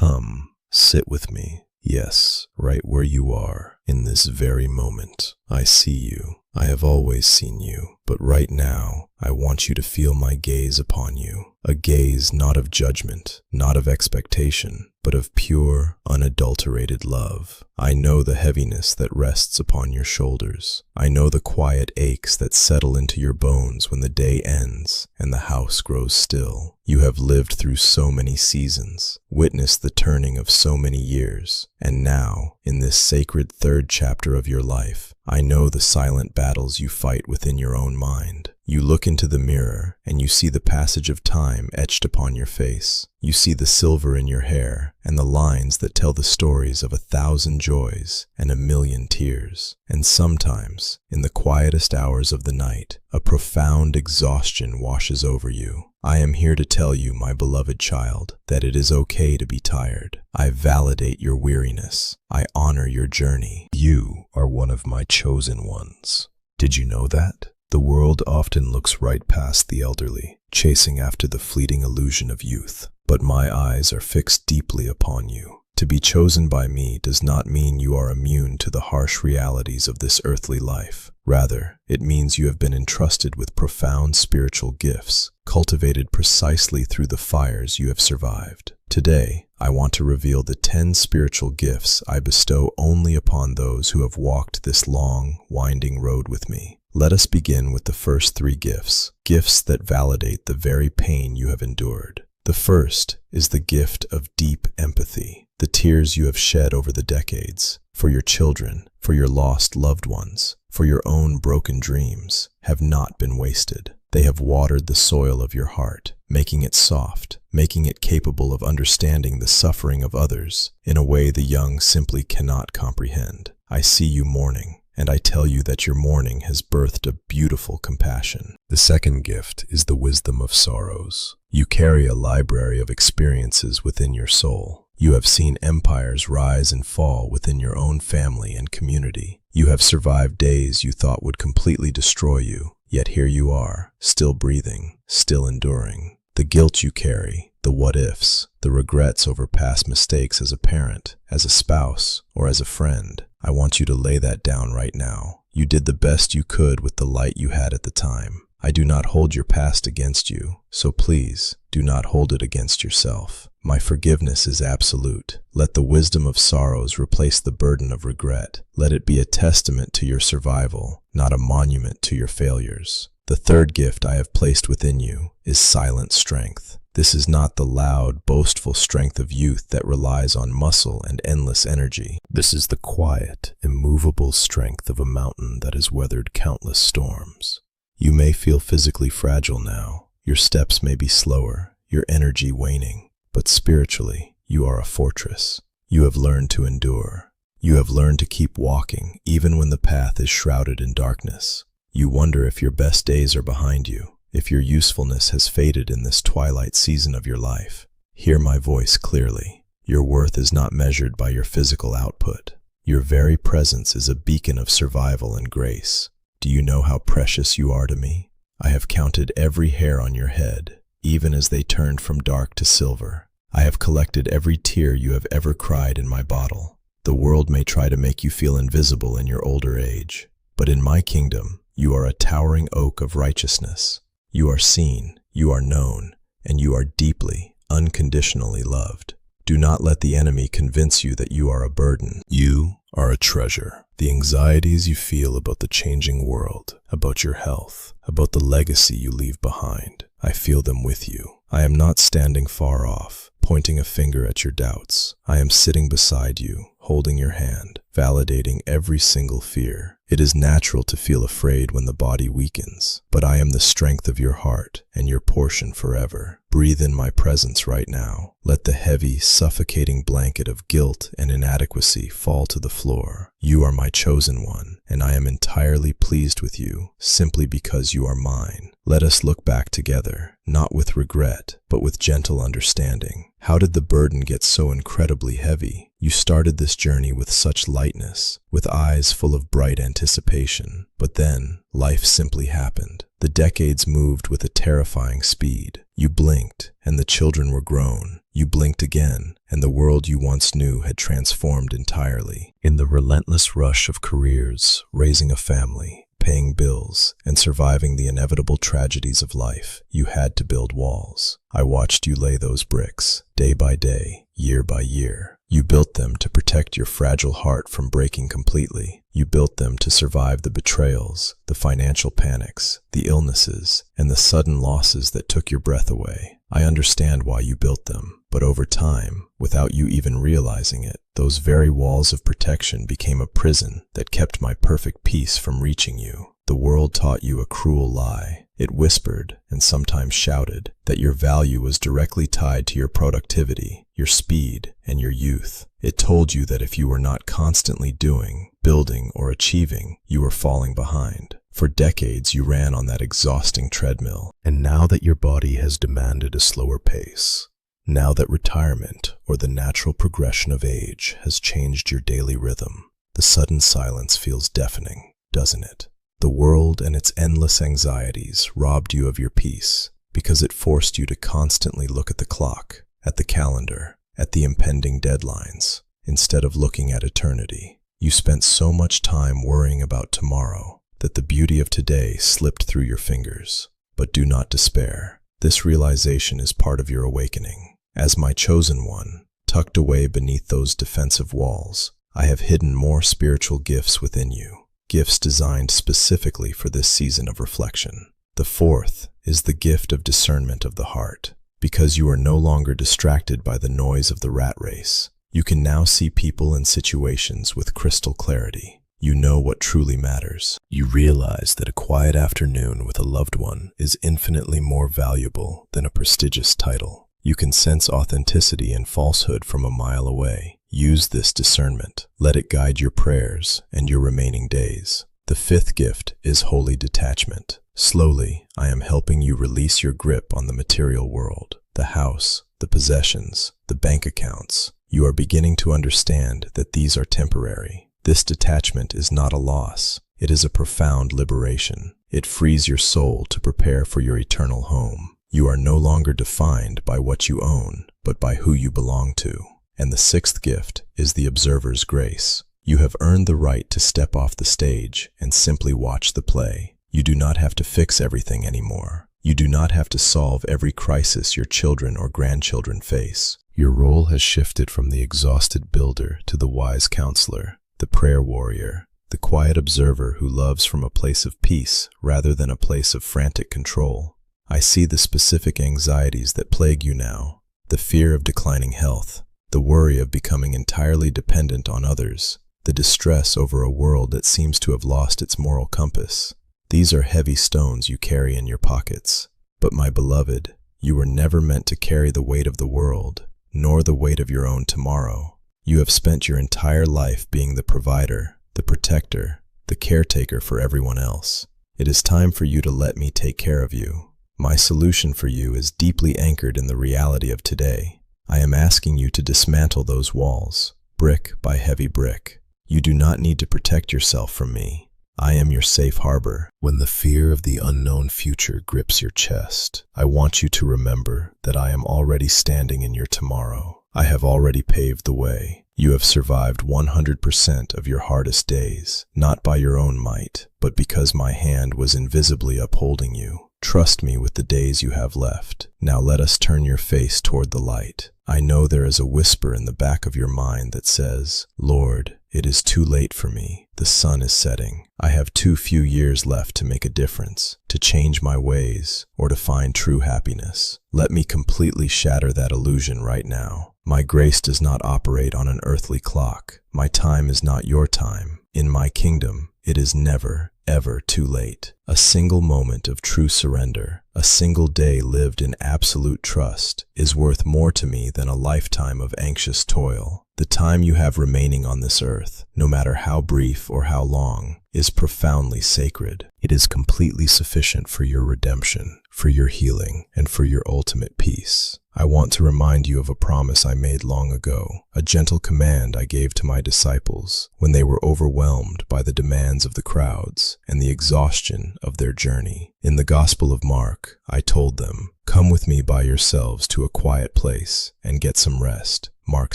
Come, sit with me. Yes, right where you are, in this very moment. I see you. I have always seen you, but right now, I want you to feel my gaze upon you. A gaze not of judgment, not of expectation, but of pure, unadulterated love. I know the heaviness that rests upon your shoulders. I know the quiet aches that settle into your bones when the day ends and the house grows still. You have lived through so many seasons, witnessed the turning of so many years, and now, in this sacred third chapter of your life, I know the silent battles you fight within your own mind. You look into the mirror and you see the passage of time etched upon your face. You see the silver in your hair and the lines that tell the stories of 1,000 joys and 1,000,000 tears. And sometimes, in the quietest hours of the night, a profound exhaustion washes over you. I am here to tell you, my beloved child, that it is okay to be tired. I validate your weariness. I honor your journey. You are one of my chosen ones. Did you know that? The world often looks right past the elderly, chasing after the fleeting illusion of youth. But my eyes are fixed deeply upon you. To be chosen by me does not mean you are immune to the harsh realities of this earthly life. Rather, it means you have been entrusted with profound spiritual gifts, cultivated precisely through the fires you have survived. Today, I want to reveal the 10 spiritual gifts I bestow only upon those who have walked this long, winding road with me. Let us begin with the first 3 gifts, gifts that validate the very pain you have endured. The first is the gift of deep empathy. The tears you have shed over the decades, for your children, for your lost loved ones, for your own broken dreams, have not been wasted. They have watered the soil of your heart, making it soft, making it capable of understanding the suffering of others in a way the young simply cannot comprehend. I see you mourning, and I tell you that your mourning has birthed a beautiful compassion. The second gift is the wisdom of sorrows. You carry a library of experiences within your soul. You have seen empires rise and fall within your own family and community. You have survived days you thought would completely destroy you, yet here you are, still breathing, still enduring. The guilt you carry, the what-ifs, the regrets over past mistakes as a parent, as a spouse, or as a friend, I want you to lay that down right now. You did the best you could with the light you had at the time. I do not hold your past against you, so please, do not hold it against yourself. My forgiveness is absolute. Let the wisdom of sorrows replace the burden of regret. Let it be a testament to your survival, not a monument to your failures. The third gift I have placed within you is silent strength. This is not the loud, boastful strength of youth that relies on muscle and endless energy. This is the quiet, immovable strength of a mountain that has weathered countless storms. You may feel physically fragile now. Your steps may be slower, your energy waning, but spiritually, you are a fortress. You have learned to endure. You have learned to keep walking, even when the path is shrouded in darkness. You wonder if your best days are behind you, if your usefulness has faded in this twilight season of your life. Hear my voice clearly. Your worth is not measured by your physical output. Your very presence is a beacon of survival and grace. Do you know how precious you are to me? I have counted every hair on your head, even as they turned from dark to silver. I have collected every tear you have ever cried in my bottle. The world may try to make you feel invisible in your older age, but in my kingdom, you are a towering oak of righteousness. You are seen, you are known, and you are deeply, unconditionally loved. Do not let the enemy convince you that you are a burden. You are a treasure. The anxieties you feel about the changing world, about your health, about the legacy you leave behind, I feel them with you. I am not standing far off, pointing a finger at your doubts. I am sitting beside you, holding your hand, validating every single fear. It is natural to feel afraid when the body weakens, but I am the strength of your heart and your portion forever. Breathe in my presence right now. Let the heavy, suffocating blanket of guilt and inadequacy fall to the floor. You are my chosen one, and I am entirely pleased with you, simply because you are mine. Let us look back together, not with regret, but with gentle understanding. How did the burden get so incredibly heavy? You started this journey with such light lightness, with eyes full of bright anticipation. But then, life simply happened. The decades moved with a terrifying speed. You blinked, and the children were grown. You blinked again, and the world you once knew had transformed entirely. In the relentless rush of careers, raising a family, paying bills, and surviving the inevitable tragedies of life, you had to build walls. I watched you lay those bricks, day by day, year by year. You built them to protect your fragile heart from breaking completely. You built them to survive the betrayals, the financial panics, the illnesses, and the sudden losses that took your breath away. I understand why you built them, but over time, without you even realizing it, those very walls of protection became a prison that kept my perfect peace from reaching you. The world taught you a cruel lie. It whispered, and sometimes shouted, that your value was directly tied to your productivity, your speed, and your youth. It told you that if you were not constantly doing, building, or achieving, you were falling behind. For decades you ran on that exhausting treadmill, and now that your body has demanded a slower pace, now that retirement or the natural progression of age has changed your daily rhythm, the sudden silence feels deafening, doesn't it? The world and its endless anxieties robbed you of your peace because it forced you to constantly look at the clock, at the calendar, at the impending deadlines, instead of looking at eternity. You spent so much time worrying about tomorrow that the beauty of today slipped through your fingers. But do not despair. This realization is part of your awakening. As my chosen one, tucked away beneath those defensive walls, I have hidden more spiritual gifts within you. Gifts designed specifically for this season of reflection. The fourth is the gift of discernment of the heart. Because you are no longer distracted by the noise of the rat race, you can now see people and situations with crystal clarity. You know what truly matters. You realize that a quiet afternoon with a loved one is infinitely more valuable than a prestigious title. You can sense authenticity and falsehood from a mile away. Use this discernment. Let it guide your prayers and your remaining days. The fifth gift is holy detachment. Slowly, I am helping you release your grip on the material world, the house, the possessions, the bank accounts. You are beginning to understand that these are temporary. This detachment is not a loss. It is a profound liberation. It frees your soul to prepare for your eternal home. You are no longer defined by what you own, but by who you belong to. And the sixth gift is the observer's grace. You have earned the right to step off the stage and simply watch the play. You do not have to fix everything anymore. You do not have to solve every crisis your children or grandchildren face. Your role has shifted from the exhausted builder to the wise counselor, the prayer warrior, the quiet observer who loves from a place of peace rather than a place of frantic control. I see the specific anxieties that plague you now, the fear of declining health, the worry of becoming entirely dependent on others, the distress over a world that seems to have lost its moral compass. These are heavy stones you carry in your pockets. But my beloved, you were never meant to carry the weight of the world, nor the weight of your own tomorrow. You have spent your entire life being the provider, the protector, the caretaker for everyone else. It is time for you to let me take care of you. My solution for you is deeply anchored in the reality of today. I am asking you to dismantle those walls, brick by heavy brick. You do not need to protect yourself from me. I am your safe harbor. When the fear of the unknown future grips your chest, I want you to remember that I am already standing in your tomorrow. I have already paved the way. You have survived 100% of your hardest days, not by your own might, but because my hand was invisibly upholding you. Trust me with the days you have left. Now let us turn your face toward the light. I know there is a whisper in the back of your mind that says, "Lord, it is too late for me. The sun is setting. I have too few years left to make a difference, to change my ways, or to find true happiness." Let me completely shatter that illusion right now. My grace does not operate on an earthly clock. My time is not your time. In my kingdom, it is never, ever too late. A single moment of true surrender, a single day lived in absolute trust, is worth more to me than a lifetime of anxious toil. The time you have remaining on this earth, no matter how brief or how long, is profoundly sacred. It is completely sufficient for your redemption, for your healing, and for your ultimate peace. I want to remind you of a promise I made long ago, a gentle command I gave to my disciples when they were overwhelmed by the demands of the crowds and the exhaustion of their journey. In the Gospel of Mark, I told them, "Come with me by yourselves to a quiet place and get some rest." Mark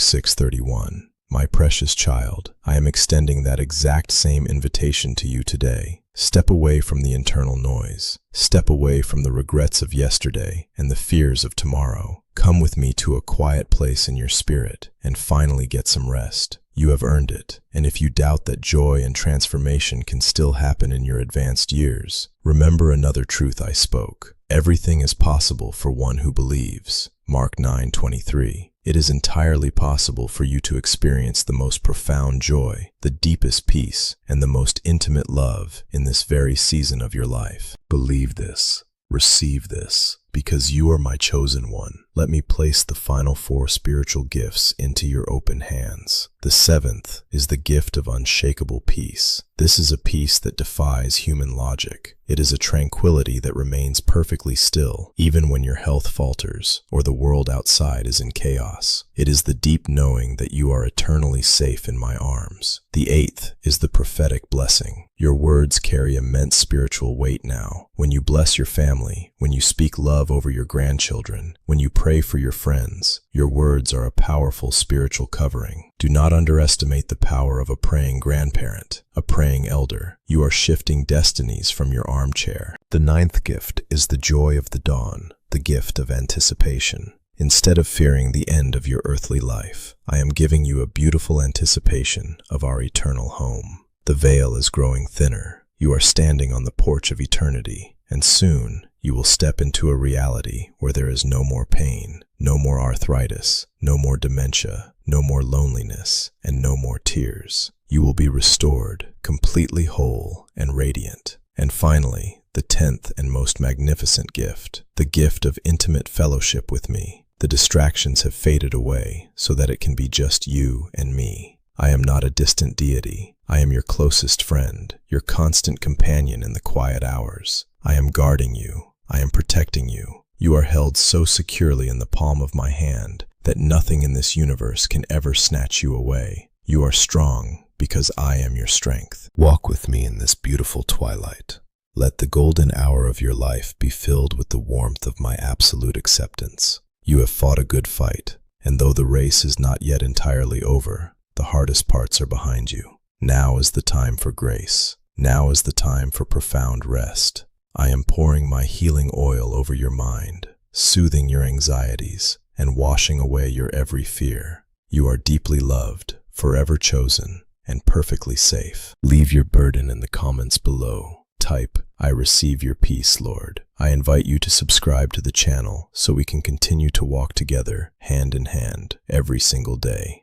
6:31. My precious child, I am extending that exact same invitation to you today. Step away from the internal noise. Step away from the regrets of yesterday and the fears of tomorrow. Come with me to a quiet place in your spirit and finally get some rest. You have earned it, and if you doubt that joy and transformation can still happen in your advanced years, remember another truth I spoke. Everything is possible for one who believes. Mark 9:23. It is entirely possible for you to experience the most profound joy, the deepest peace, and the most intimate love in this very season of your life. Believe this. Receive this. Because you are my chosen one, let me place the final 4 spiritual gifts into your open hands. The 7th is the gift of unshakable peace. This is a peace that defies human logic. It is a tranquility that remains perfectly still, even when your health falters or the world outside is in chaos. It is the deep knowing that you are eternally safe in my arms. The 8th is the prophetic blessing. Your words carry immense spiritual weight now. When you bless your family, when you speak love over your grandchildren, when you pray for your friends, your words are a powerful spiritual covering. Do not underestimate the power of a praying grandparent, a praying elder. You are shifting destinies from your armchair. The 9th gift is the joy of the dawn, the gift of anticipation. Instead of fearing the end of your earthly life, I am giving you a beautiful anticipation of our eternal home. The veil is growing thinner. You are standing on the porch of eternity, and soon you will step into a reality where there is no more pain, no more arthritis, no more dementia, no more loneliness, and no more tears. You will be restored, completely whole and radiant. And finally, the 10th and most magnificent gift, the gift of intimate fellowship with me. The distractions have faded away so that it can be just you and me. I am not a distant deity. I am your closest friend, your constant companion in the quiet hours. I am guarding you. I am protecting you. You are held so securely in the palm of my hand that nothing in this universe can ever snatch you away. You are strong because I am your strength. Walk with me in this beautiful twilight. Let the golden hour of your life be filled with the warmth of my absolute acceptance. You have fought a good fight, and though the race is not yet entirely over, the hardest parts are behind you. Now is the time for grace. Now is the time for profound rest. I am pouring my healing oil over your mind, soothing your anxieties, and washing away your every fear. You are deeply loved, forever chosen, and perfectly safe. Leave your burden in the comments below. Type, "I receive your peace, Lord." I invite you to subscribe to the channel so we can continue to walk together, hand in hand, every single day.